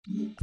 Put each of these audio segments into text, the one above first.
You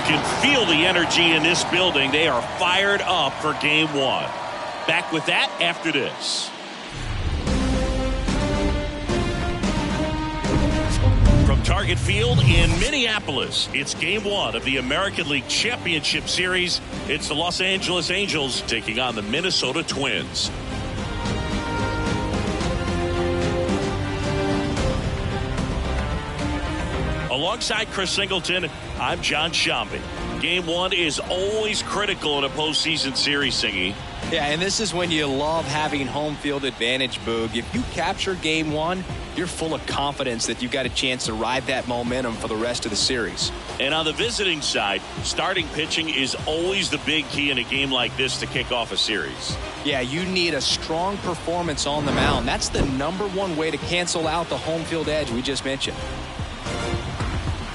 can feel the energy in this building. They are fired up for game one. Back with that after this. From Target Field in Minneapolis, it's game one of the American League Championship Series. It's the Los Angeles Angels taking on the Minnesota Twins. Alongside Chris Singleton, I'm John Shambi. Game one is always critical in a postseason series, Singy. Yeah, and this is when you love having home field advantage, Boog. If you capture game one, you're full of confidence that you've got a chance to ride that momentum for the rest of the series. And on the visiting side, starting pitching is always the big key in a game like this to kick off a series. Yeah, you need a strong performance on the mound. That's the #1 way to cancel out the home field edge we just mentioned.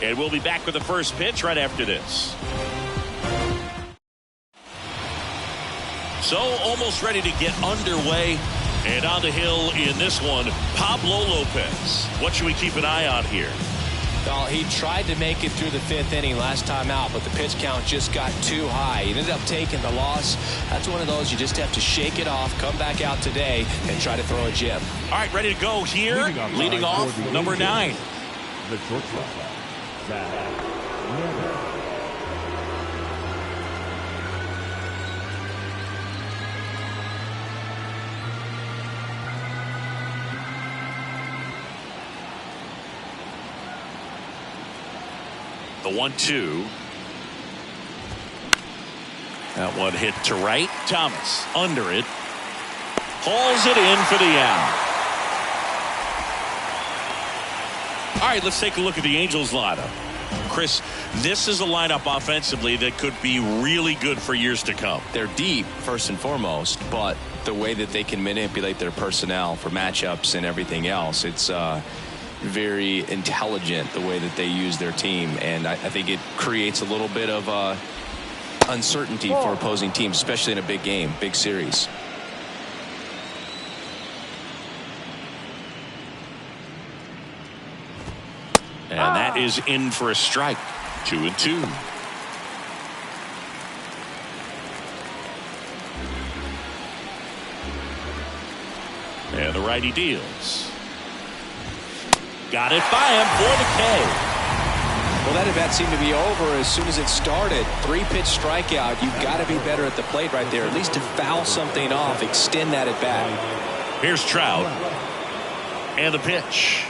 And we'll be back with the first pitch right after this. So almost ready to get underway. And on the hill in this one, Pablo Lopez. What should we keep an eye on here? Well, he tried to make it through the 5th inning last time out, but the pitch count just got too high. He ended up taking the loss. That's one of those you just have to shake it off, come back out today, and try to throw a gem. All right, ready to go here. Leading off, number 9. The shortstop, Zach Netter. The 1-2. That one hit to right. Thomas under it. Hauls it in for the out. All right, let's take a look at the Angels lineup. Chris, this is a lineup offensively that could be really good for years to come. They're deep, first and foremost, but the way that they can manipulate their personnel for matchups and everything else, it's very intelligent the way that they use their team, and I think it creates a little bit of uncertainty for opposing teams, especially in a big game, big series. And that is in for a strike. 2-2. And the righty deals. Got it by him for the K. Well, that at-bat seemed to be over as soon as it started. 3-pitch strikeout. You've got to be better at the plate right there, at least to foul something off, extend that at-bat. Here's Trout. And the pitch.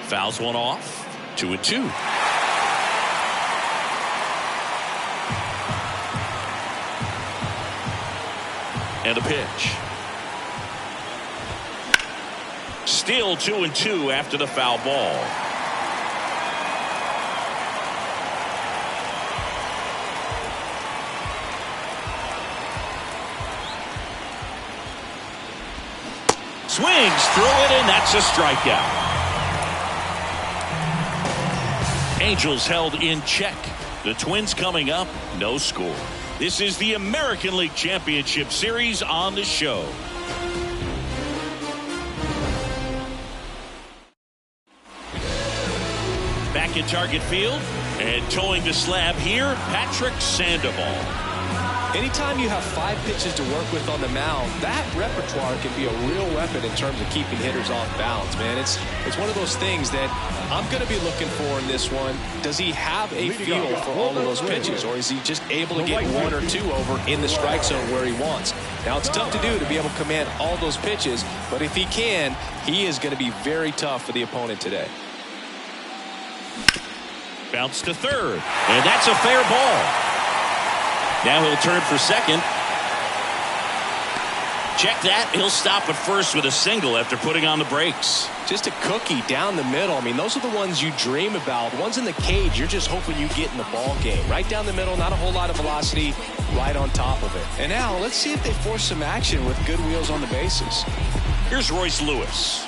Fouls one off. 2-2. And a pitch. Still 2-2 after the foul ball. Swings through it, and that's a strikeout. Angels held in check. The Twins coming up, no score. This is the American League Championship Series on the show. Back in Target Field and towing the slab here, Patrick Sandoval. Anytime you have 5 pitches to work with on the mound, that repertoire can be a real weapon in terms of keeping hitters off balance, man. It's one of those things that I'm going to be looking for in this one. Does he have a feel for all of those pitches, or is he just able to get 1 or 2 over in the strike zone where he wants? Now, it's tough to do to be able to command all those pitches, but if he can, he is going to be very tough for the opponent today. Bounce to third, and that's a fair ball. Now he'll turn for second. Check that. He'll stop at first with a single after putting on the brakes. Just a cookie down the middle. I mean, those are the ones you dream about. The ones in the cage, you're just hoping you get in the ball game. Right down the middle, not a whole lot of velocity, right on top of it. And now let's see if they force some action with good wheels on the bases. Here's Royce Lewis.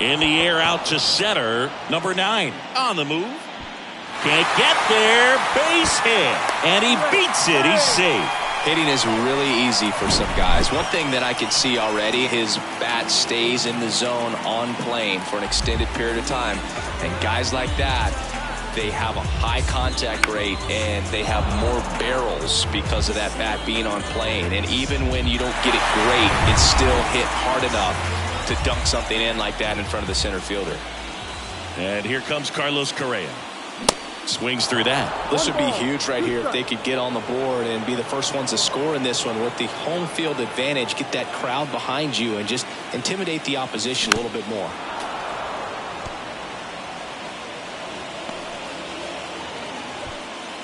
In the air out to center. Number 9 on the move. Can't get there. Base hit. And he beats it. He's safe. Hitting is really easy for some guys. One thing that I can see already, his bat stays in the zone on plane for an extended period of time. And guys like that, they have a high contact rate and they have more barrels because of that bat being on plane. And even when you don't get it great, it's still hit hard enough to dunk something in like that in front of the center fielder. And here comes Carlos Correa. Swings through that. This would be huge right here if they could get on the board and be the first ones to score in this one with the home field advantage. Get that crowd behind you and just intimidate the opposition a little bit more.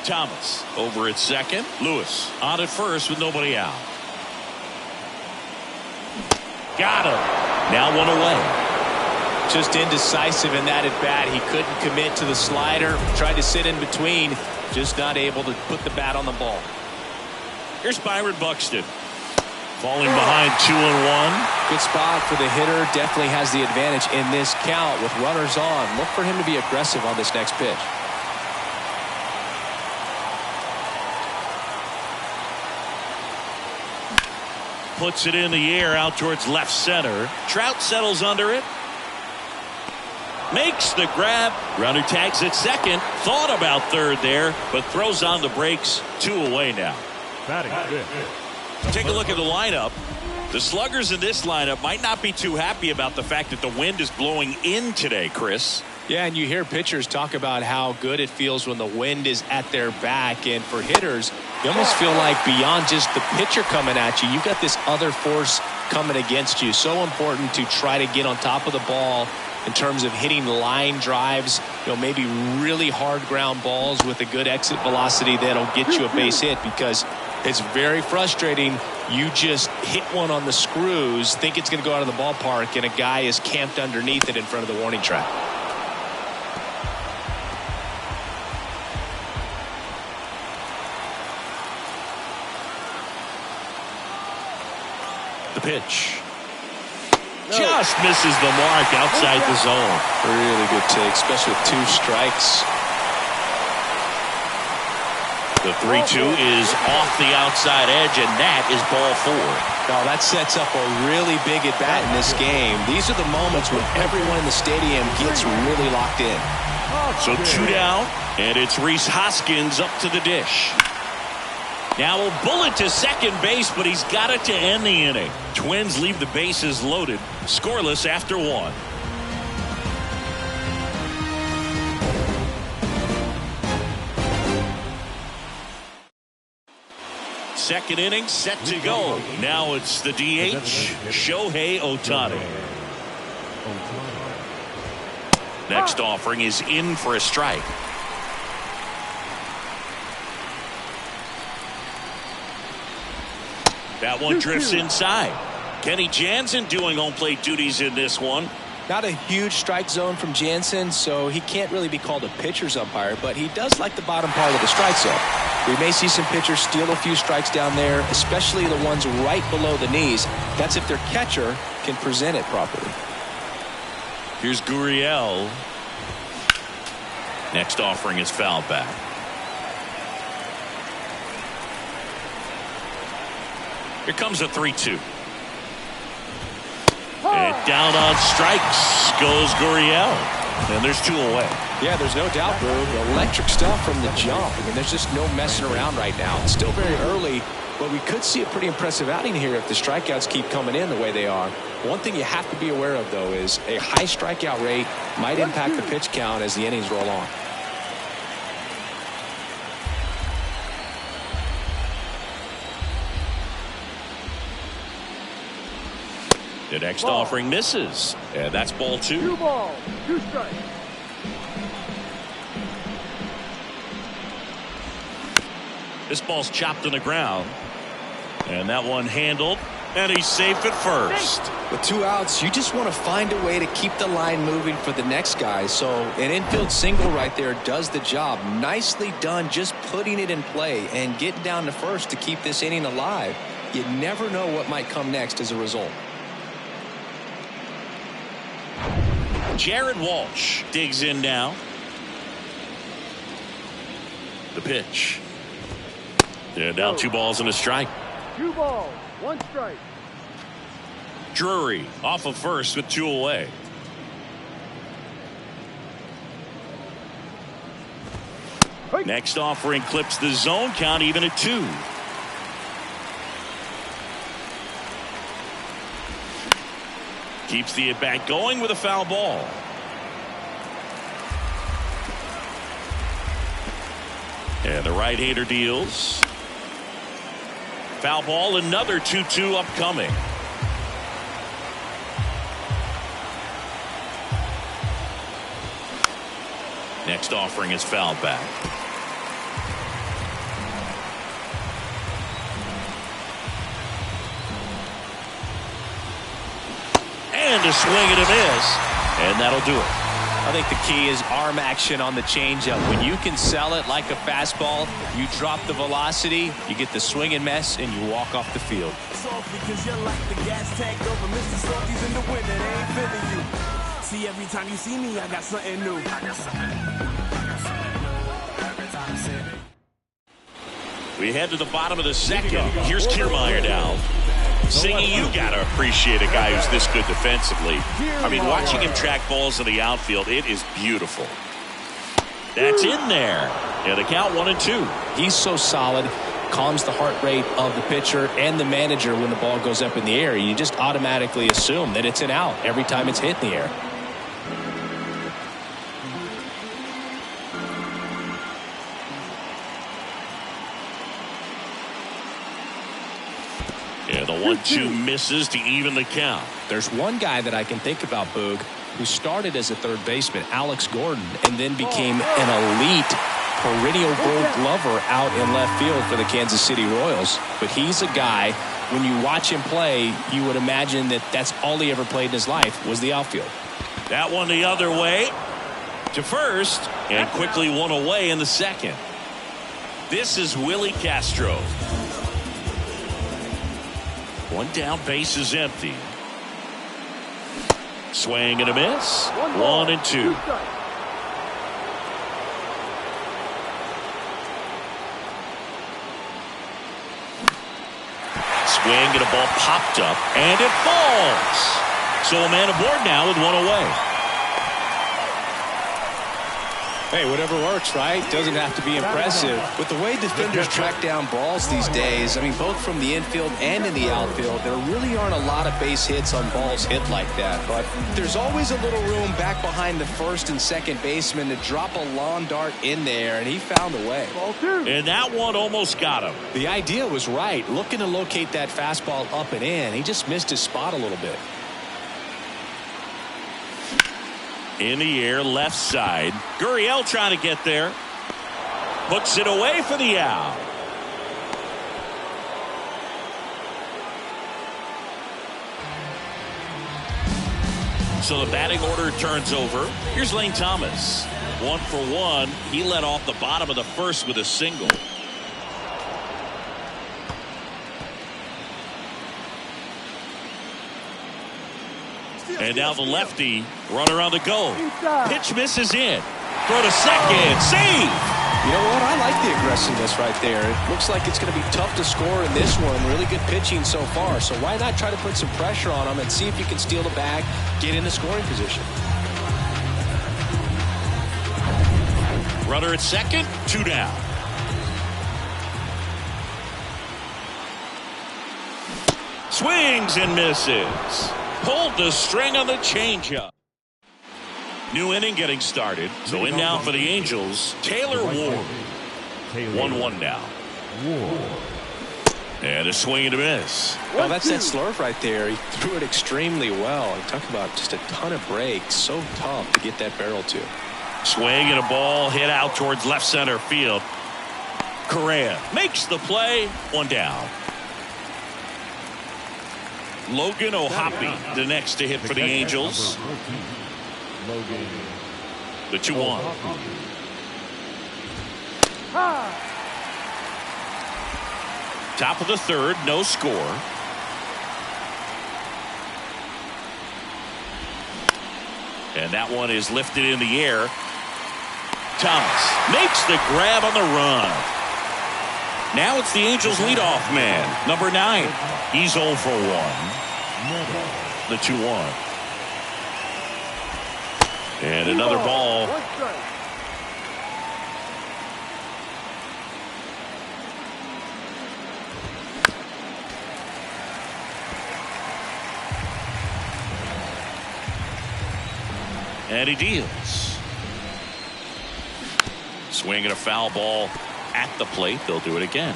Thomas over at second. Lewis on at first with nobody out. Got him. Now 1 away. Just indecisive in that at bat. He couldn't commit to the slider. Tried to sit in between. Just not able to put the bat on the ball. Here's Byron Buxton. Falling behind 2-1. Good spot for the hitter. Definitely has the advantage in this count with runners on. Look for him to be aggressive on this next pitch. Puts it in the air out towards left center. Trout settles under it. Makes the grab. Runner tags at second. Thought about third there, but throws on the brakes. 2 away now. Take a look at the lineup. The sluggers in this lineup might not be too happy about the fact that the wind is blowing in today, Chris. Yeah, and you hear pitchers talk about how good it feels when the wind is at their back. And for hitters, you almost feel like beyond just the pitcher coming at you, you've got this other force coming against you. So important to try to get on top of the ball in terms of hitting line drives, maybe really hard ground balls with a good exit velocity that'll get you a base hit, because it's very frustrating. You just hit one on the screws, think it's going to go out of the ballpark, and a guy is camped underneath it in front of the warning track. The pitch. Just misses the mark outside the zone. Really good take, especially with 2 strikes. The 3-2 is off the outside edge, and that is ball 4. Now that sets up a really big at bat in this game. These are the moments when everyone in the stadium gets really locked in. So 2 down, and it's Rhys Hoskins up to the dish. Now a bullet to second base, but he's got it to end the inning. Twins leave the bases loaded, scoreless after 1. Second inning set to go. Now it's the DH, Shohei Ohtani. Next offering is in for a strike. That one drifts inside. Kenny Jansen doing home plate duties in this one. Not a huge strike zone from Jansen, so he can't really be called a pitcher's umpire, but he does like the bottom part of the strike zone. We may see some pitchers steal a few strikes down there, especially the ones right below the knees. That's if their catcher can present it properly. Here's Gurriel. Next offering is foul back. Here comes a 3-2. And down on strikes goes Gurriel. And there's 2 away. Yeah, there's no doubt, Boog. Electric stuff from the jump. I mean, there's just no messing around right now. It's still very early, but we could see a pretty impressive outing here if the strikeouts keep coming in the way they are. One thing you have to be aware of, though, is a high strikeout rate might impact the pitch count as the innings roll on. The next offering misses. And that's ball 2. 2 balls, 2 strikes. This ball's chopped on the ground. And that one handled. And he's safe at first. With 2 outs, you just want to find a way to keep the line moving for the next guy. So an infield single right there does the job. Nicely done, just putting it in play and getting down to first to keep this inning alive. You never know what might come next as a result. Jared Walsh digs in now. The pitch. And down 2 balls and a strike. 2 balls, 1 strike. Drury off of first with 2 away. Next offering clips the zone count even at 2. Keeps the at-bat going with a foul ball. And the right-hander deals. Foul ball, another 2-2 upcoming. Next offering is fouled back. And a swing and a miss. And that'll do it. I think the key is arm action on the changeup. When you can sell it like a fastball, you drop the velocity, you get the swing and miss, and you walk off the field. Because you're like the gas tank over Mr. Salty's in the winter, they ain't feeling you. See, every time you see me, I got something new. We head to the bottom of the second. Here's Kiermaier now. Singy, you got to appreciate a guy who's this good defensively. I mean, watching him track balls in the outfield, it is beautiful. That's in there. Yeah, the count 1-2. He's so solid, calms the heart rate of the pitcher and the manager when the ball goes up in the air. You just automatically assume that it's an out every time it's hit in the air. Yeah, the 1-2 misses to even the count. There's one guy that I can think about, Boog, who started as a third baseman, Alex Gordon, and then became an elite perennial Gold Glover out in left field for the Kansas City Royals. But he's a guy, when you watch him play, you would imagine that that's all he ever played in his life was the outfield. That one the other way to first, and quickly one away in the second. This is Willie Castro. One down, base is empty. Swing and a miss. 1-2. Swing and a ball popped up, and it falls. So a man aboard now with 1 away. Hey, whatever works, right? Doesn't have to be impressive. With the way defenders track down balls these days, I mean, both from the infield and in the outfield, there really aren't a lot of base hits on balls hit like that. But there's always a little room back behind the first and second baseman to drop a lawn dart in there, and he found a way. And that one almost got him. The idea was right, looking to locate that fastball up and in. He just missed his spot a little bit. In the air, left side. Gurriel trying to get there. Puts it away for the out. So the batting order turns over. Here's Lane Thomas. 1 for 1. He led off the bottom of the first with a single. And now the lefty, runner on the go. Pitch misses in. Throw to second. Save! You know what? I like the aggressiveness right there. It looks like it's going to be tough to score in this one. Really good pitching so far. So why not try to put some pressure on him and see if you can steal the bag, get into scoring position. Runner at second, 2 down. Swings and misses. Pulled the string on the changeup. New inning getting started. So in now for the Angels, Taylor Ward. 1-1 now. And a swing and a miss. Well, that's that slurve right there. He threw it extremely well. You talk about just a ton of breaks. So tough to get that barrel to. Swing and a ball hit out towards left center field. Correa makes the play. 1 down. Logan O'Hoppe, the next to hit for the Angels. The 2-1. Top of the third, no score. And that one is lifted in the air. Thomas makes the grab on the run. Now it's the Angels leadoff man, number 9. He's 0 for 1. The 2-1. And another ball. And he deals. Swing and a foul ball at the plate. They'll do it again.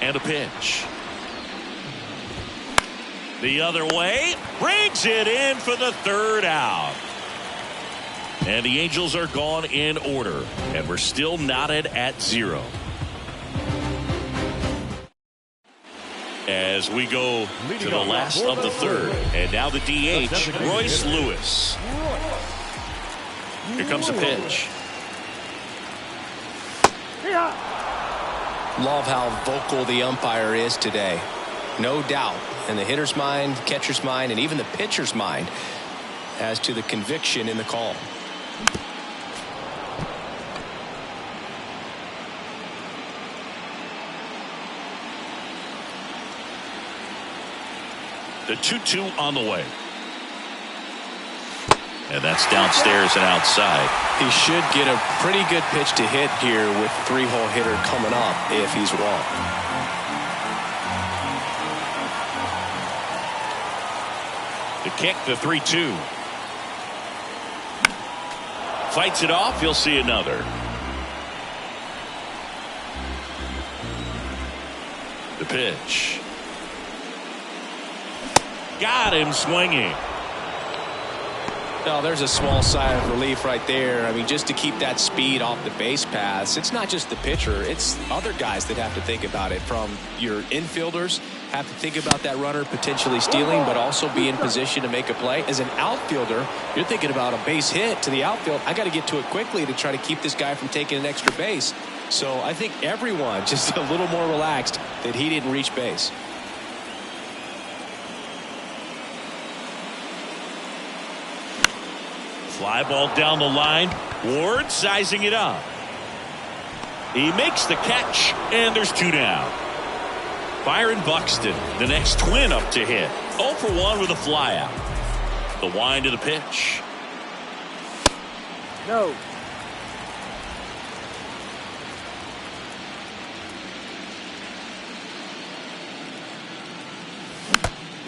And a pitch. The other way. Brings it in for the 3rd out. And the Angels are gone in order. And we're still knotted at 0. As we go to the last of the 3rd. And now the DH, Royce Lewis. Here comes a pitch. Love how vocal the umpire is today. No doubt in the hitter's mind, catcher's mind, and even the pitcher's mind as to the conviction in the call. The 2-2 on the way. And that's downstairs and outside. He should get a pretty good pitch to hit here with 3-hole hitter coming up if he's wrong. The kick, the 3-2. Fights it off. You'll see another. The pitch. Got him swinging. Well, there's a small sigh of relief right there. I mean, just to keep that speed off the base paths. It's not just the pitcher. It's other guys that have to think about it. From your infielders have to think about that runner potentially stealing, but also be in position to make a play. As an outfielder, you're thinking about a base hit to the outfield. I got to get to it quickly to try to keep this guy from taking an extra base. So I think everyone just a little more relaxed that he didn't reach base. Fly ball down the line. Ward sizing it up. He makes the catch, and there's 2 down. Byron Buxton, the next twin up to hit. 0 for 1 with a fly out. The wind of the pitch. No.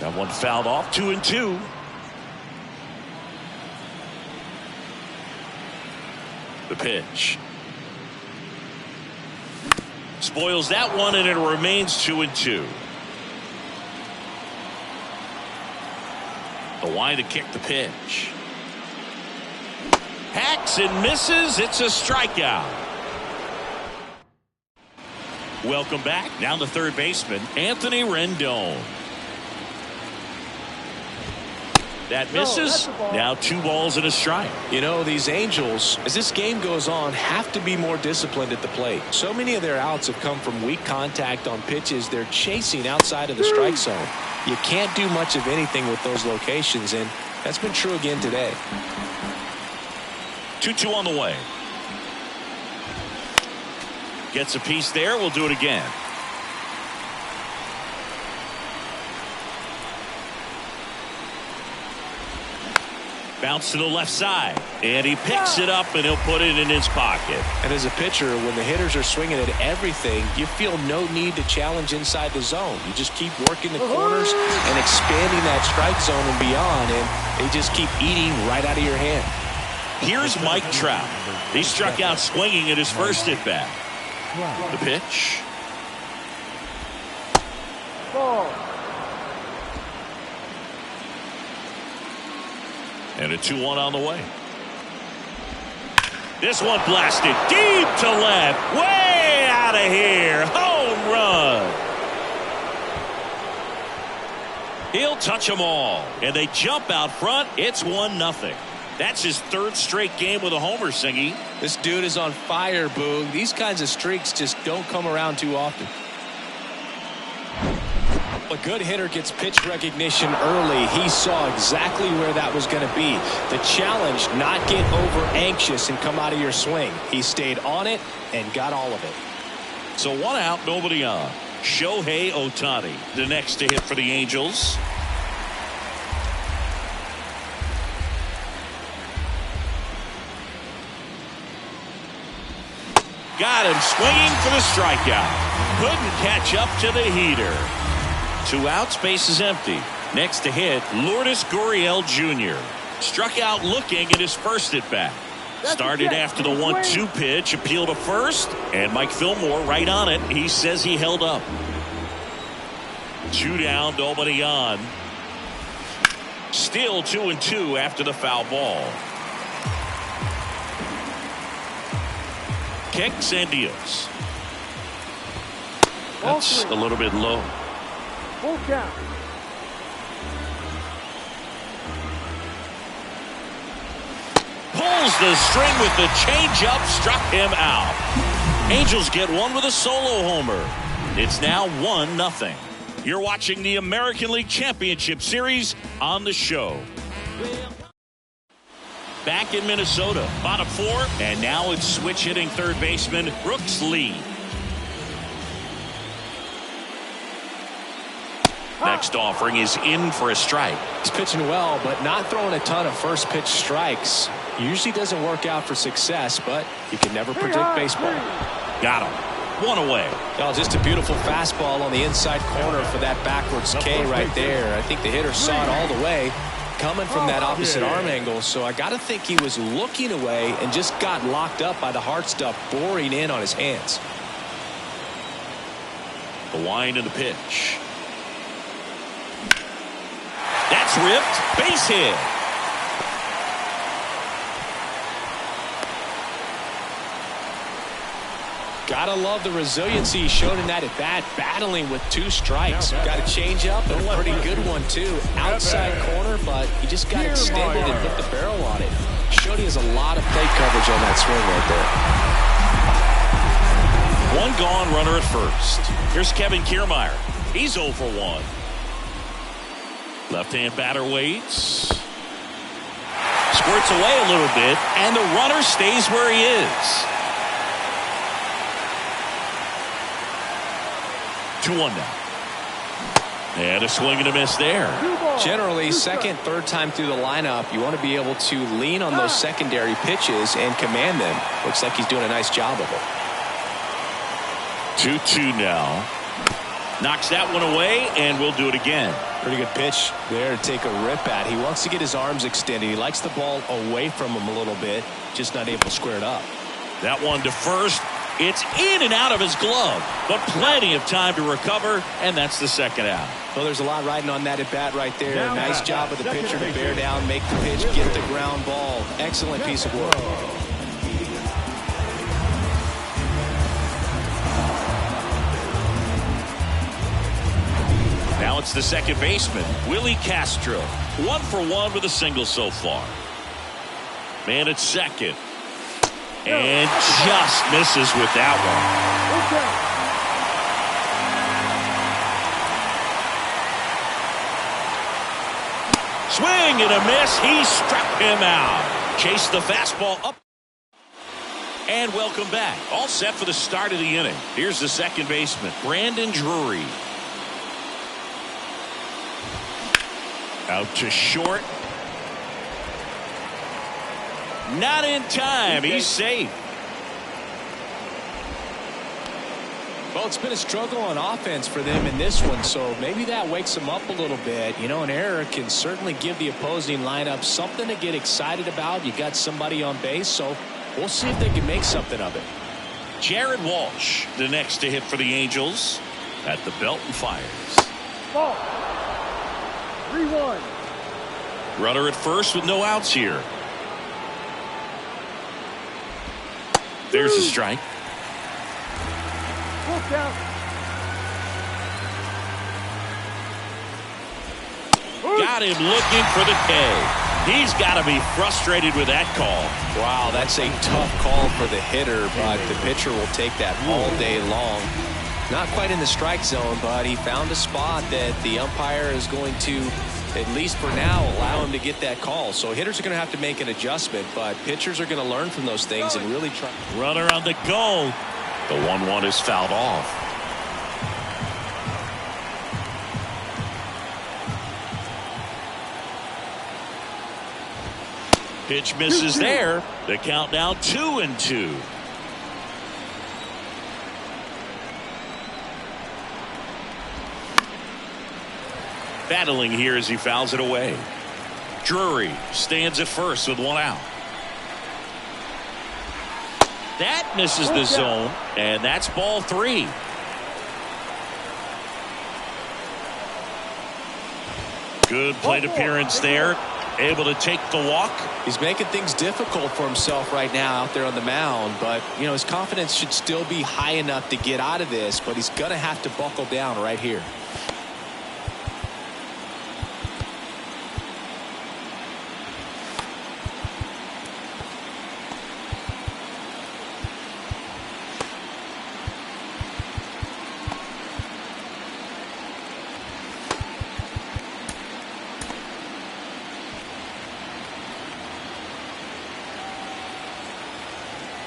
That one fouled off. 2-2. The pitch. Spoils that one, and it remains 2-2. The wind to kick the pitch. Hacks and misses. It's a strikeout. Welcome back. Now the third baseman, Anthony Rendon. That misses. Now 2 balls and a strike. You know, these Angels, as this game goes on, have to be more disciplined at the plate. So many of their outs have come from weak contact on pitches they're chasing outside of the strike zone. You can't do much of anything with those locations, and that's been true again today. 2-2 on the way. Gets a piece there. We'll do it again. Bounce to the left side, and he picks it up, and he'll put it in his pocket. And as a pitcher, when the hitters are swinging at everything, you feel no need to challenge inside the zone. You just keep working the corners and expanding that strike zone and beyond, and they just keep eating right out of your hand. Here's Mike Trout. He struck out swinging at his first at-bat. The pitch. Ball. And a 2-1 on the way. This one blasted deep to left. Way out of here. Home run. He'll touch them all. And they jump out front. It's 1-0. That's his 3rd straight game with a homer, Singy. This dude is on fire, Boog. These kinds of streaks just don't come around too often. A good hitter gets pitch recognition early. He saw exactly where that was going to be. The challenge, not get over anxious and come out of your swing. He stayed on it and got all of it. So 1 out, nobody on. Shohei Ohtani, the next to hit for the Angels. Got him swinging for the strikeout. Couldn't catch up to the heater. 2 outs, base is empty. Next to hit, Lourdes Gurriel Jr. Struck out looking at his first at bat. Started after the 1-2 pitch, appeal to first, and Mike Fillmore right on it. He says he held up. 2 down, nobody on. Still 2-2 after the foul ball. Kicks and deals. That's a little bit low. Full count. Pulls the string with the changeup, struck him out. Angels get one with a solo homer. It's now 1-0. You're watching the American League Championship Series on the show. Back in Minnesota, bottom 4, and now it's switch hitting third baseman Brooks Lee. Next offering is in for a strike. He's pitching well, but not throwing a ton of first pitch strikes. Usually doesn't work out for success, but you can never predict baseball. Got him. 1 away. Oh, just a beautiful fastball on the inside corner for that backwards K right there. I think the hitter saw it all the way coming from that opposite arm angle, so I got to think he was looking away and just got locked up by the hard stuff boring in on his hands. The wind and the pitch. That's ripped. Base hit. Gotta love the resiliency shown in that at bat, battling with 2 strikes. Got a change up and a pretty good one too. Outside corner, but he just got extended and put the barrel on it. Showed he has a lot of plate coverage on that swing right there. 1 gone, runner at first. Here's Kevin Kiermaier. He's 0 for 1. Left-hand batter waits. Squirts away a little bit, and the runner stays where he is. 2-1 now. And a swing and a miss there. Generally, second, third time through the lineup, you want to be able to lean on those secondary pitches and command them. Looks like he's doing a nice job of it. 2-2 now. Knocks that one away, and we'll do it again. Pretty good pitch there to take a rip at. He wants to get his arms extended. He likes the ball away from him a little bit, just not able to square it up. That one to first. It's in and out of his glove, but plenty of time to recover, and that's the second out. Well, there's a lot riding on that at bat right there. Nice job of the pitcher to bear down, make the pitch, get the ground ball. Excellent piece of work. it's the second baseman, Willie Castro. 1 for 1 with a single so far. Man at second. And just misses with that one. Swing and a miss. He struck him out. Chased the fastball up. And welcome back. All set for the start of the inning. Here's the second baseman, Brandon Drury. Out to short. Not in time. He's safe. Well, it's been a struggle on offense for them in this one, so maybe that wakes them up a little bit. You know, an error can certainly give the opposing lineup something to get excited about. You got somebody on base, so we'll see if they can make something of it. Jared Walsh, the next to hit for the Angels, at the belt and fires. Ball. 3-1. Runner at first with no outs here. There's a strike. Full count. Got him looking for the K. He's got to be frustrated with that call. Wow, that's a tough call for the hitter, but the pitcher will take that all day long. Not quite in the strike zone, but he found a spot that the umpire is going to, at least for now, allow him to get that call. So hitters are going to have to make an adjustment, but pitchers are going to learn from those things and really try. Runner on the go. The 1-1 is fouled off. Pitch misses there. The count now 2-2. Battling here as he fouls it away. Drury stands at first with 1 out. That misses the zone, and that's ball 3. Good plate appearance there. Able to take the walk. He's making things difficult for himself right now out there on the mound, but you know his confidence should still be high enough to get out of this, but he's gonna have to buckle down right here.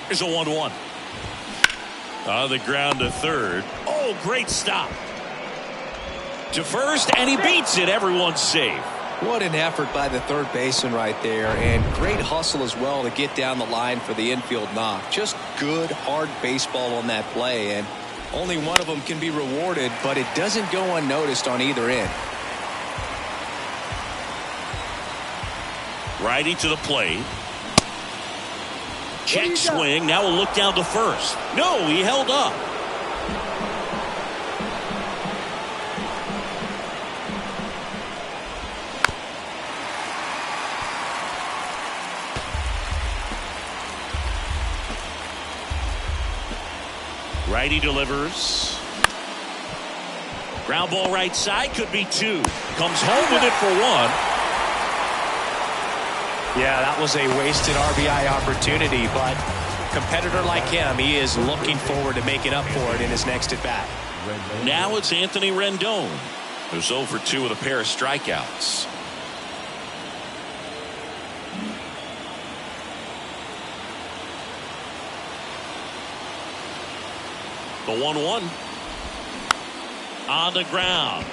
Here's a 1-1. On the ground to third. Oh, great stop. To first, and he beats it. Everyone's safe. What an effort by the third baseman right there, and great hustle as well to get down the line for the infield knock. Just good, hard baseball on that play, and only one of them can be rewarded, but it doesn't go unnoticed on either end. Righty to the plate. Check swing. Now we'll look down to first. No, he held up. Righty delivers. Ground ball right side, could be 2. Comes home with it for 1. Yeah, that was a wasted RBI opportunity, but competitor like him, he is looking forward to making up for it in his next at-bat. Now it's Anthony Rendon, who's 0 for 2 with a pair of strikeouts. The 1-1 on the ground.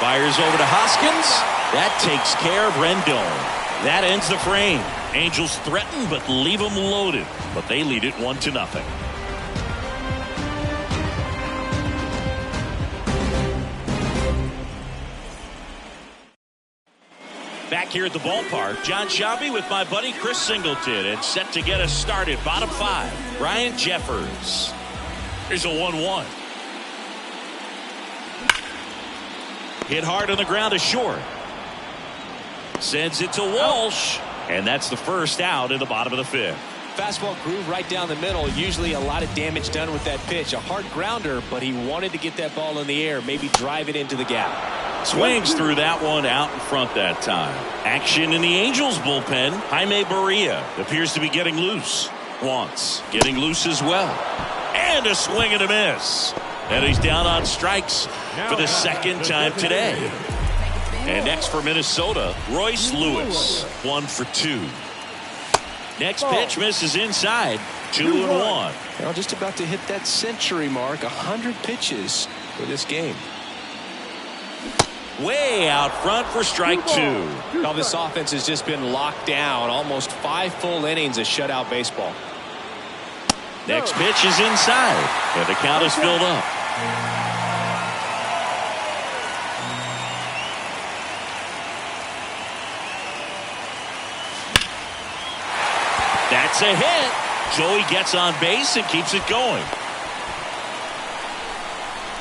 Fires over to Hoskins. That takes care of Rendon. That ends the frame. Angels threaten but leave them loaded. But they lead it 1-0. Back here at the ballpark, John Shabby with my buddy Chris Singleton, and set to get us started. Bottom 5, Ryan Jeffers. Here's a 1-1. Hit hard on the ground to short. Sends it to Walsh, and that's the first out in the bottom of the 5th. Fastball groove right down the middle. Usually a lot of damage done with that pitch. A hard grounder, but he wanted to get that ball in the air, maybe drive it into the gap. Swings through that one out in front that time. Action in the Angels bullpen. Jaime Barria appears to be getting loose. Wants getting loose as well. And a swing and a miss. And he's down on strikes for the second time today. And next for Minnesota, Royce Lewis. 1 for 2. Next pitch misses inside. 2-1. Well, just about to hit that century mark. 100 pitches for this game. Way out front for strike 2. Now this offense has just been locked down. Almost 5 full innings of shutout baseball. Next pitch is inside. And the count is filled up. That's a hit. Joey gets on base and keeps it going.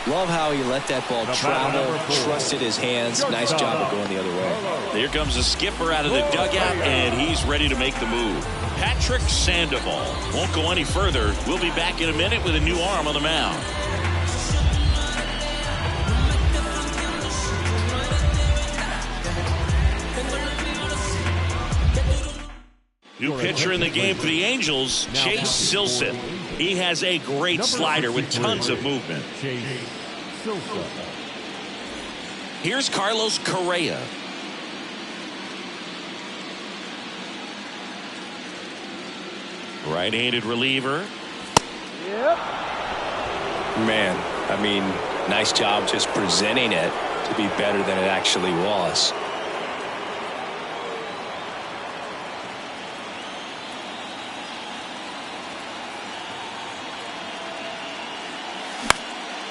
Love how he let that ball travel, trusted his hands. Nice job of going the other way. Here comes the skipper out of the dugout, and he's ready to make the move. Patrick Sandoval won't go any further. We'll be back in a minute with a new arm on the mound. New pitcher in the game for the Angels, Chase Silseth. He has a great slider with tons of movement. Here's Carlos Correa. Right-handed reliever. Yep. Man, I mean, nice job just presenting it to be better than it actually was.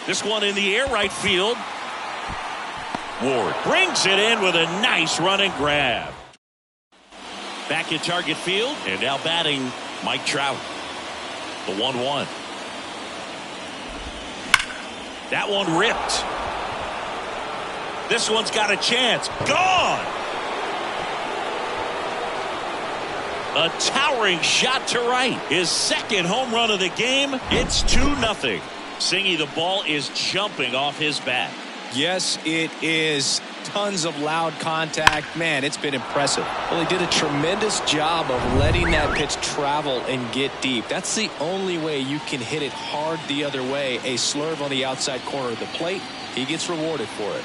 This one in the air, right field. Ward brings it in with a nice running grab. Back at target field, and now batting Mike Trout. The 1-1. That one ripped. This one's got a chance. Gone! A towering shot to right. His second home run of the game. It's 2-0. Singy, the ball is jumping off his bat. Yes, it is. Tons of loud contact. Man, it's been impressive. Well, he did a tremendous job of letting that pitch travel and get deep. That's the only way you can hit it hard the other way. A slurve on the outside corner of the plate. He gets rewarded for it.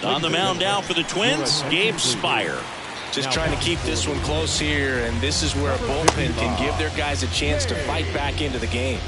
On the mound now for the Twins, Gabe Spire. Just trying to keep this one close here, and this is where a bullpen can give their guys a chance to fight back into the game.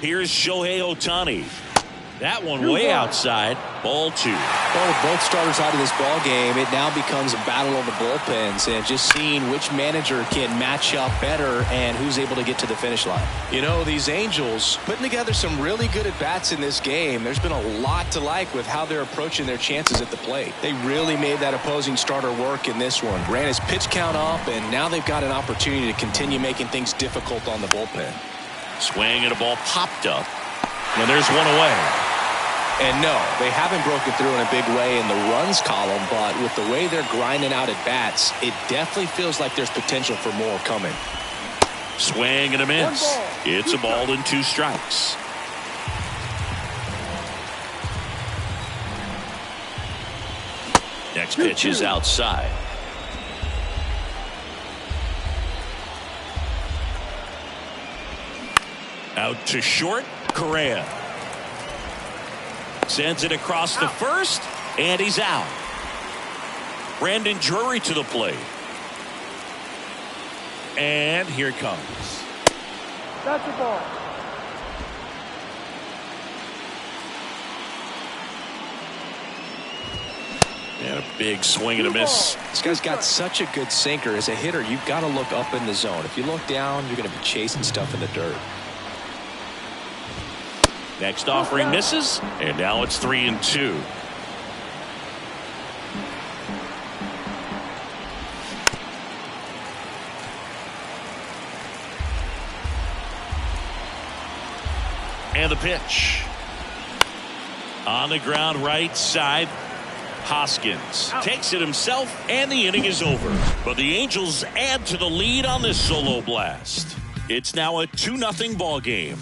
Here's Shohei Ohtani. That one way outside. Ball 2. Well, with both starters out of this ball game, it now becomes a battle of the bullpens and just seeing which manager can match up better and who's able to get to the finish line. You know, these Angels putting together some really good at-bats in this game. There's been a lot to like with how they're approaching their chances at the plate. They really made that opposing starter work in this one. Ran his pitch count up, and now they've got an opportunity to continue making things difficult on the bullpen. Swing and a ball popped up. And there's one away. And no, they haven't broken through in a big way in the runs column, but with the way they're grinding out at bats, it definitely feels like there's potential for more coming. Swing and a miss. It's a ball and 2 strikes. Next pitch is outside. Out to short, Correa. Sends it across the first, and he's out. Brandon Drury to the plate. And here it comes. That's the ball. And a Big swing and a miss. This guy's got such a good sinker. As a hitter, you've got to look up in the zone. If you look down, you're going to be chasing stuff in the dirt. Next offering misses, and now it's 3-2. And the pitch. On the ground right side, Hoskins takes it himself, and the inning is over. But the Angels add to the lead on this solo blast. It's now a 2-0 ball game.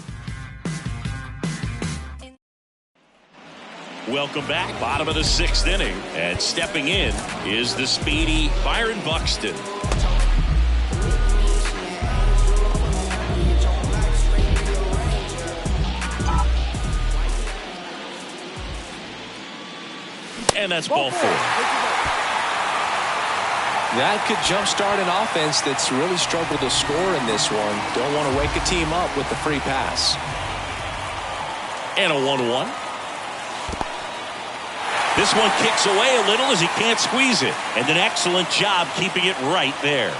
Welcome back. Bottom of the 6th inning, and stepping in is the speedy Byron Buxton. And that's ball 4. That could jumpstart an offense that's really struggled to score in this one. Don't want to wake a team up with the free pass. And a 1-1. This one kicks away a little as he can't squeeze it. And an excellent job keeping it right there.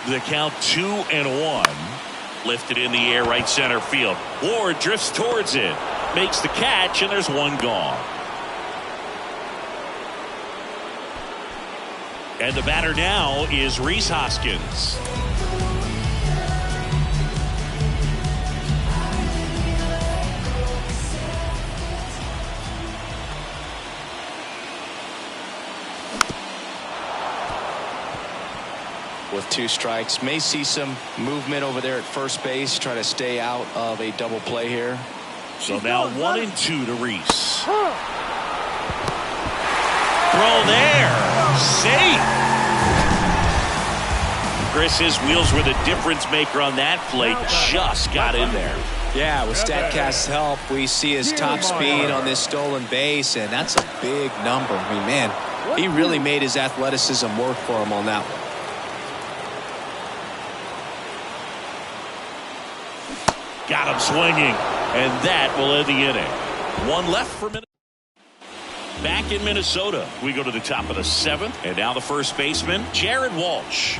The count 2-1. Lifted in the air right center field. Ward drifts towards it. Makes the catch, and there's one gone. And the batter now is Rhys Hoskins. With 2 strikes, may see some movement over there at first base. Try to stay out of a double play here. So now 1-2 to Rhys. Throw there. Safe. Chris, his wheels were the difference maker on that play. Just got in there. Yeah, with StatCast's help, we see his top speed on this stolen base, and that's a big number. I mean, man, he really made his athleticism work for him on that one. Got him swinging, and that will end the inning. One left for Minnesota. Back in Minnesota, we go to the top of the 7th, and now the first baseman, Jared Walsh.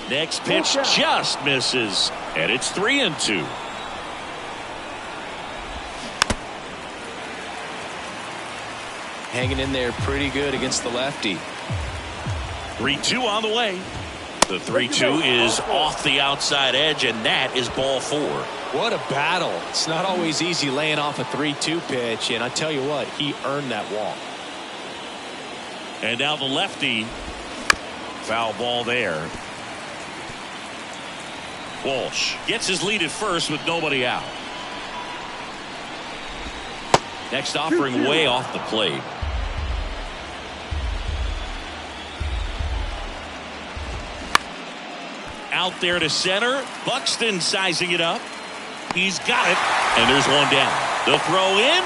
Next pitch just misses, and it's 3-2. Hanging in there pretty good against the lefty. 3-2 on the way. The 3-2 is off the outside edge, and that is ball 4. What a battle. It's not always easy laying off a 3-2 pitch, and I tell you what, he earned that walk. And now the lefty. Foul ball there. Walsh gets his lead at first with nobody out. Next offering way off the plate. Out there to center. Buxton sizing it up. He's got it. And there's one down. The throw in.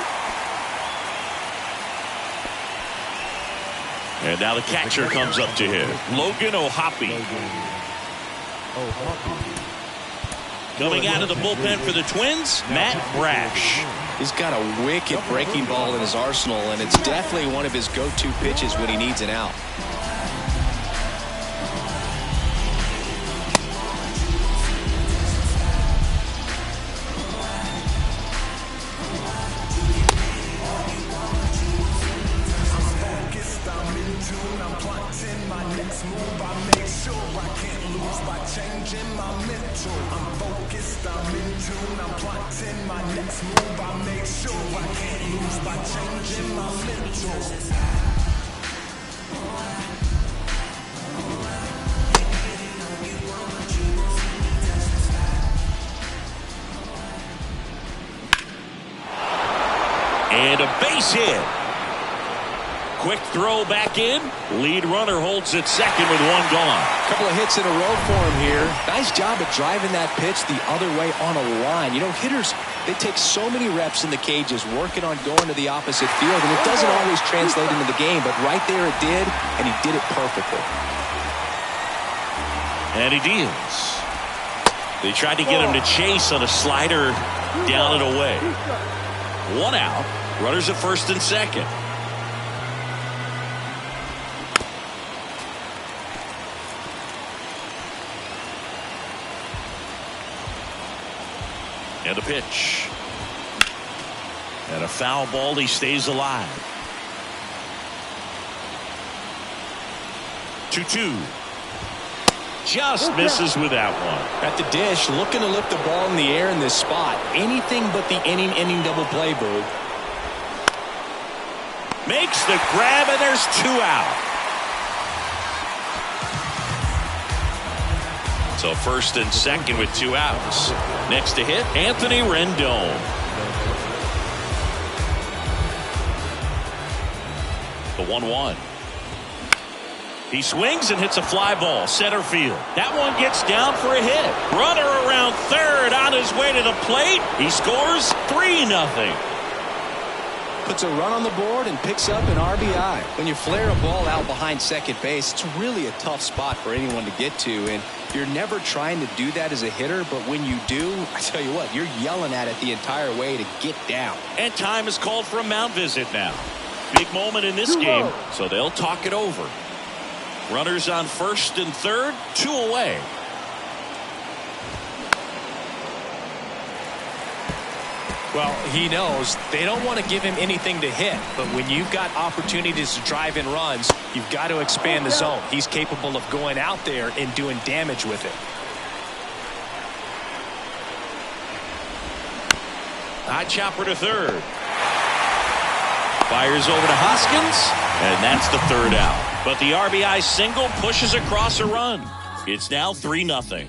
And now the catcher comes up to him. Logan O'Hoppe. Coming out of the bullpen for the Twins, Matt Brash. He's got a wicked breaking ball in his arsenal, and it's definitely one of his go-to pitches when he needs an out. And a base hit. Quick throw back in. Lead runner holds at second with one gone. Couple of hits in a row for him here. Nice job of driving that pitch the other way on a line. You know, hitters, they take so many reps in the cages working on going to the opposite field, and it doesn't always translate into the game, but right there it did, and he did it perfectly. And he deals. They tried to get him to chase on a slider down and away. One out. Runners at first and second. And a pitch. And a foul ball. He stays alive. 2-2. Just misses with that one. At the dish, looking to lift the ball in the air in this spot. Anything but the inning double play, Boog. Makes the grab, and there's 2 out. So first and second with 2 outs. Next to hit, Anthony Rendon. The 1-1. He swings and hits a fly ball, center field. That one gets down for a hit. Runner around third on his way to the plate. He scores 3-0. Puts a run on the board and picks up an RBI. When you flare a ball out behind second base, it's really a tough spot for anyone to get to, and you're never trying to do that as a hitter, but when you do, I tell you what, you're yelling at it the entire way to get down. And time is called for a mound visit now. Big moment in this game, so they'll talk it over. Runners on first and third, 2 away. Well, he knows they don't want to give him anything to hit, but when you've got opportunities to drive in runs, you've got to expand the zone. He's capable of going out there and doing damage with it. High chopper to third. Fires over to Hoskins, and that's the 3rd out. But the RBI single pushes across a run. It's now 3-0.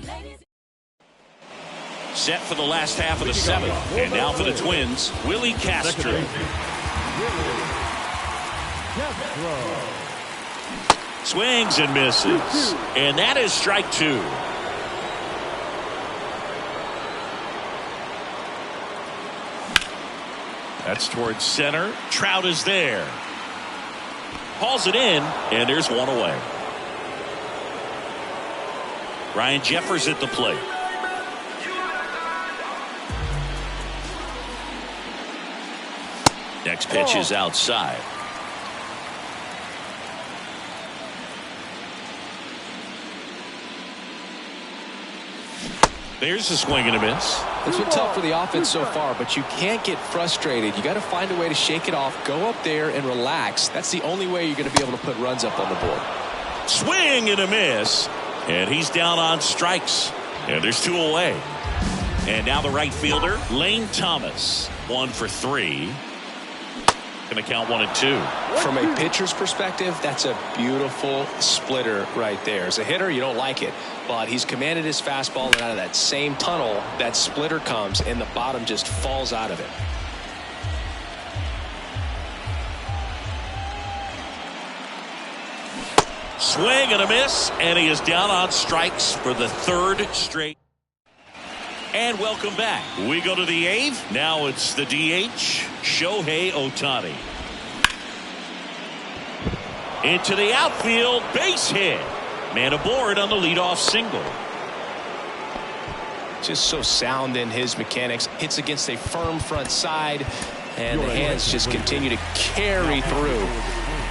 Set for the last half of the 7th. And now for the Twins, Willie Castro. Swings and misses. And that is strike 2. That's towards center. Trout is there. Hauls it in, and there's 1 away. Ryan Jeffers at the plate. Next pitch is outside. There's a swing and a miss. It's been tough for the offense so far, but you can't get frustrated. You got to find a way to shake it off, go up there and relax. That's the only way you're going to be able to put runs up on the board. Swing and a miss, and he's down on strikes, and there's 2 away. And now the right fielder, Lane Thomas, 1 for 3. Going to count 1 and 2. From a pitcher's perspective, that's a beautiful splitter right there. As a hitter, you don't like it, but he's commanded his fastball, and out of that same tunnel, that splitter comes, and the bottom just falls out of it. Swing and a miss, and he is down on strikes for the 3rd straight. And welcome back. We go to the 8th. Now it's the DH, Shohei Ohtani. Into the outfield, base hit. Man aboard on the leadoff single. Just so sound in his mechanics. Hits against a firm front side, and the hands just continue to carry through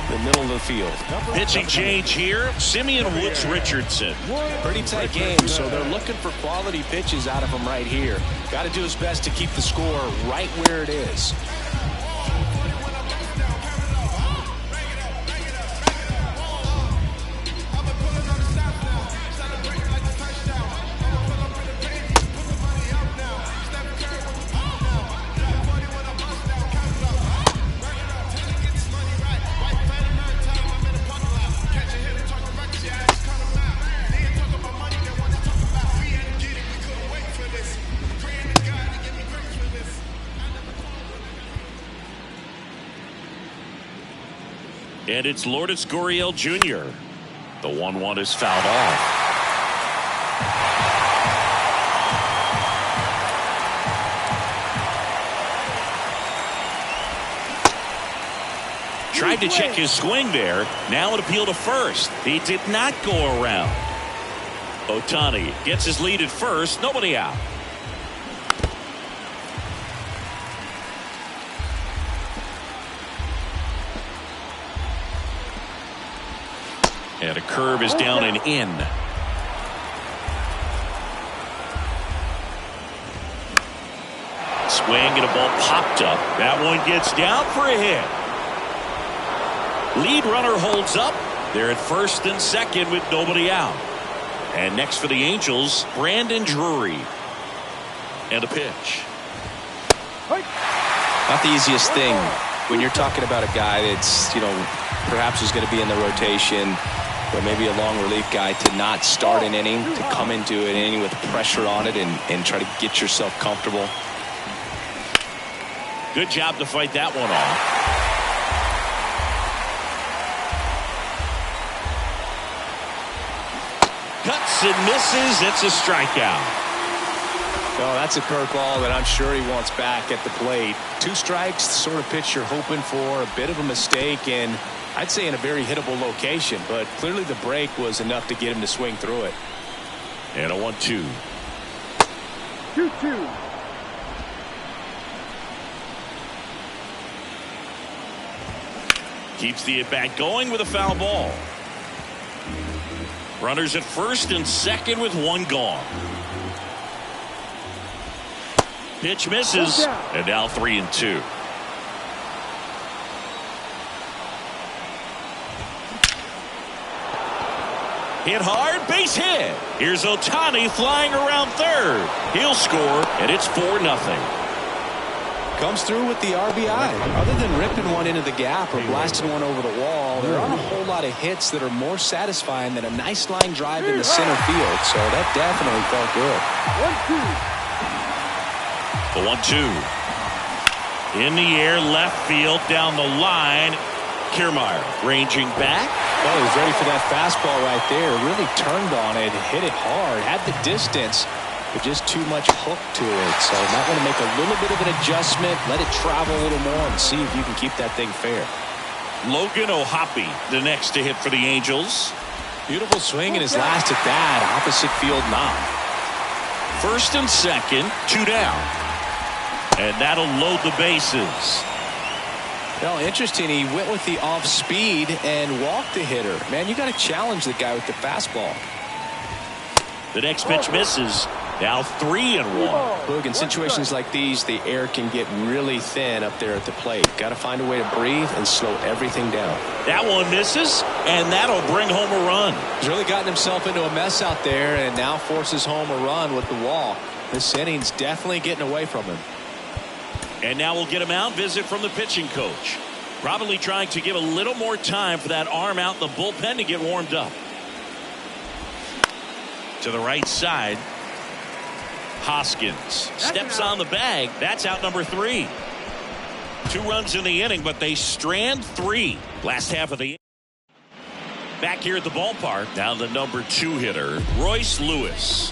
the middle of the field. Pitching change here, Simeon Woods Richardson. Pretty tight game, so they're looking for quality pitches out of him right here. Got to do his best to keep the score right where it is. And it's Lourdes Gurriel Jr. The 1-1 is fouled off. Tried to check his swing there. Now an appeal to first. He did not go around. Ohtani gets his lead at first. Nobody out. And a curve is down and in. Swing and a ball popped up. That one gets down for a hit. Lead runner holds up. They're at first and second with nobody out. And next for the Angels, Brandon Drury. And a pitch. Not the easiest thing when you're talking about a guy that's, perhaps is going to be in the rotation, or maybe a long relief guy, to not start an inning, to come into an inning with pressure on it and try to get yourself comfortable. Good job to fight that one off. Cuts and misses. It's a strikeout. No, that's a curveball that I'm sure he wants back at the plate. 2 strikes, the sort of pitch you're hoping for. A bit of a mistake, and I'd say in a very hittable location, but clearly the break was enough to get him to swing through it. And a 1-2. 2-2. Keeps the at-bat going with a foul ball. Runners at first and second with 1 gone. Pitch misses, and now 3-2. Hit hard, base hit. Here's Ohtani flying around third. He'll score, and it's 4-0. Comes through with the RBI. Other than ripping one into the gap or blasting one over the wall, there aren't a whole lot of hits that are more satisfying than a nice line drive in the center field. So that definitely felt good. 1-2. The 1-2. In the air, left field, down the line. Kiermaier ranging back. Well, he was ready for that fastball right there. Really turned on it, hit it hard, had the distance, but just too much hook to it. So might want to make a little bit of an adjustment, let it travel a little more, and see if you can keep that thing fair. Logan O'Hoppe, the next to hit for the Angels. Beautiful swing in his last at bat, opposite field knock. First and second, 2 down. And that'll load the bases. Well, interesting. He went with the off speed and walked the hitter. Man, you got to challenge the guy with the fastball. The next pitch misses. Now 3-1. Look, in situations like these, the air can get really thin up there at the plate. Got to find a way to breathe and slow everything down. That one misses, and that'll bring home a run. He's really gotten himself into a mess out there and now forces home a run with the wall. This inning's definitely getting away from him. And now we'll get him out. Visit from the pitching coach. Probably trying to give a little more time for that arm out in the bullpen to get warmed up. To the right side. Hoskins steps on the bag. That's out number 3. 2 runs in the inning, but they strand 3. Last half of the inning. Back here at the ballpark. Now the number 2 hitter, Royce Lewis.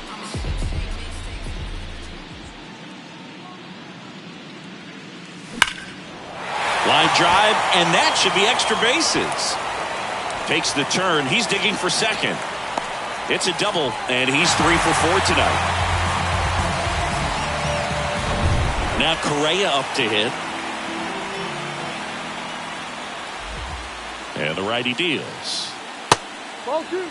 Line drive, and that should be extra bases. Takes the turn. He's digging for second. It's a double, and he's 3 for 4 tonight. Now Correa up to hit. And the righty deals. Ball 2.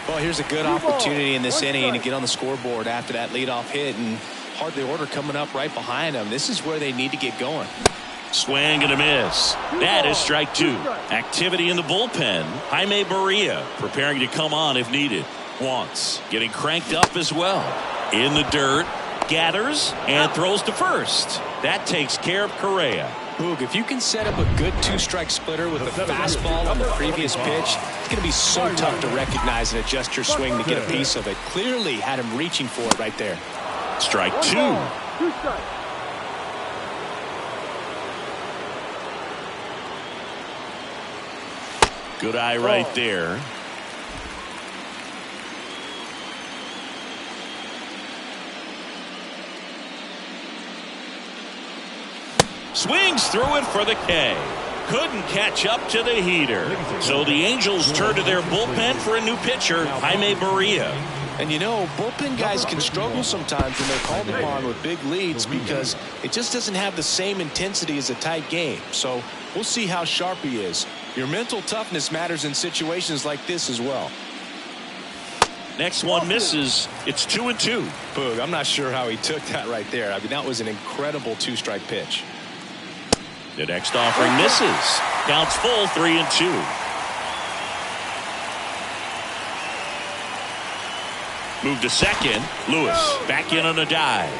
Well, here's a good opportunity in this inning to get on the scoreboard after that leadoff hit, and hardly order coming up right behind them. This is where they need to get going. Swing and a miss. That is strike 2. Activity in the bullpen. Jaime Barria preparing to come on if needed. Wants getting cranked up as well. In the dirt. Gathers and throws to first. That takes care of Correa. Boog, if you can set up a good 2-strike splitter with a fastball on the previous pitch, it's going to be so tough to recognize and adjust your swing to get a piece of it. Clearly had him reaching for it right there. Strike 2. 2 strikes. Good eye right there. Swings through it for the K. Couldn't catch up to the heater. So the Angels turn to their bullpen for a new pitcher, Jaime Barria. And you know, bullpen guys can struggle sometimes when they're called upon with big leads because it just doesn't have the same intensity as a tight game. So we'll see how sharp he is. Your mental toughness matters in situations like this as well. Next one misses. It's 2-2. Boog, I'm not sure how he took that right there. I mean, that was an incredible two-strike pitch. The next offering misses. Counts full, 3-2. Move to second. Lewis back in on a dive.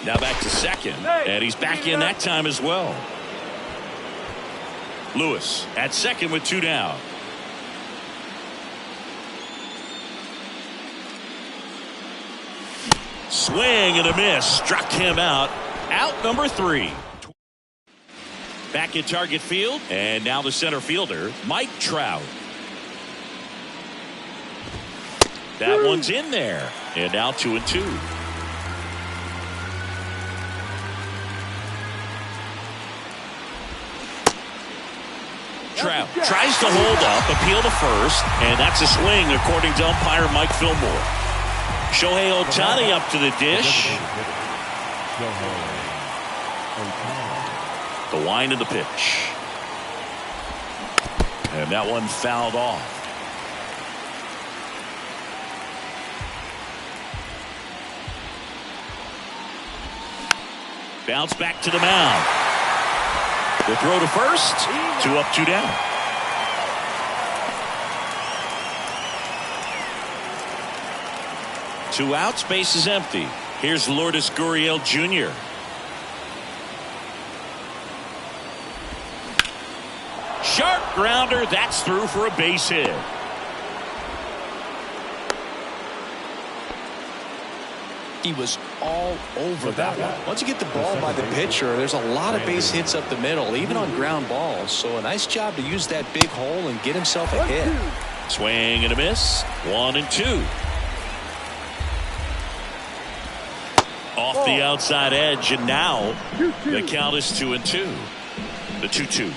Now back to second, and he's back in that time as well. Lewis at second with 2 down. Swing and a miss. Struck him out. Out number 3. Back at target field, and now the center fielder, Mike Trout. That one's in there, and now 2-2. Trout tries to hold up, appeal to first, and that's a swing according to umpire Mike Fillmore. Shohei Ohtani up to the dish. The wind of the pitch. And that one fouled off. Bounce back to the mound. The throw to first. 2 up, 2 down. Two outs, base is empty. Here's Lourdes Gurriel Jr. Sharp grounder. That's through for a base hit. He was all over that one. Once you get the ball by the pitcher, there's a lot of base hits up the middle, even on ground balls. So a nice job to use that big hole and get himself a hit. Swing and a miss. 1-2. Off the outside edge, and now the count is 2-2. The 2-2.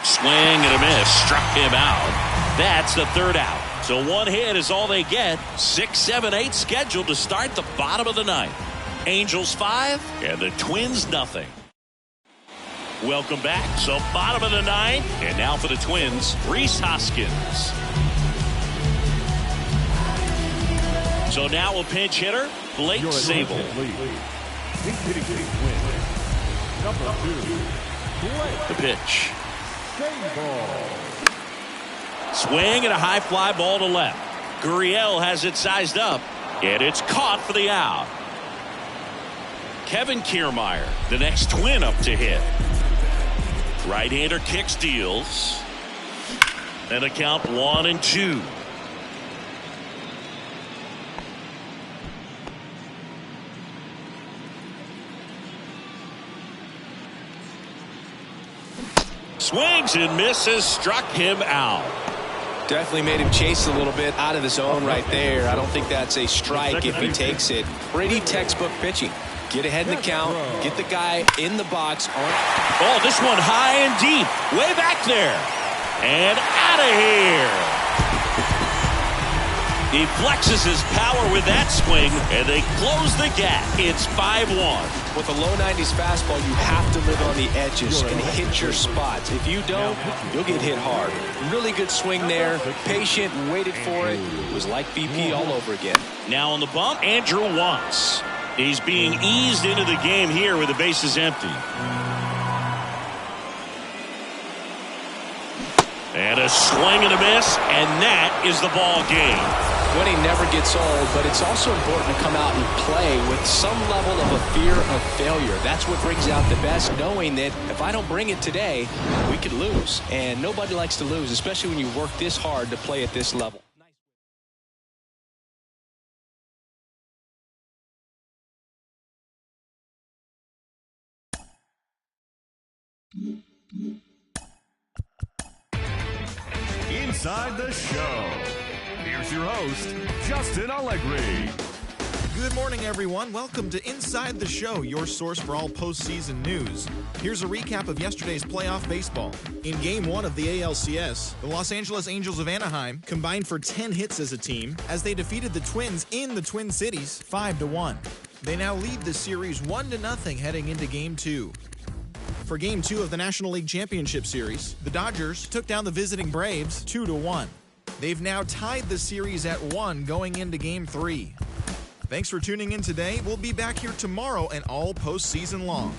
Swing and a miss. Struck him out. That's the 3rd out. So 1 hit is all they get. 6, 7, 8 scheduled to start the bottom of the 9th. Angels 5 and the Twins nothing. Welcome back. So bottom of the 9th, and now for the Twins, Rhys Hoskins. So now a pinch hitter, Blake Sabol. The pitch. Swing and a high fly ball to left. Gurriel has it sized up, and it's caught for the out. Kevin Kiermaier, the next Twin up to hit. Right-hander kicks, deals. And a count 1-2. Swings and misses. Struck him out. Definitely made him chase a little bit out of the zone right there. I don't think that's a strike if he takes it. Pretty textbook pitching. Get ahead in the count. Get the guy in the box. Oh, this one high and deep. Way back there. And out of here. He flexes his power with that swing, and they close the gap. It's 5-1. With a low 90s fastball, you have to live on the edges and hit your spots. If you don't, you'll get hit hard. Really good swing there. Patient, waited for it. It was like BP all over again. Now on the bump, Andrew Wantz. He's being eased into the game here with the bases empty. And a swing and a miss, and that is the ball game. Winning never gets old, but it's also important to come out and play with some level of a fear of failure. That's what brings out the best, knowing that if I don't bring it today, we could lose. And nobody likes to lose, especially when you work this hard to play at this level. Inside the show. Here's your host, Justin Allegri. Good morning, everyone. Welcome to Inside the Show, your source for all postseason news. Here's a recap of yesterday's playoff baseball. In Game 1 of the ALCS, the Los Angeles Angels of Anaheim combined for 10 hits as a team as they defeated the Twins in the Twin Cities 5-1. They now lead the series 1-0 heading into Game 2. For Game 2 of the National League Championship Series, the Dodgers took down the visiting Braves 2-1. They've now tied the series at 1 going into Game 3. Thanks for tuning in today. We'll be back here tomorrow and all postseason long.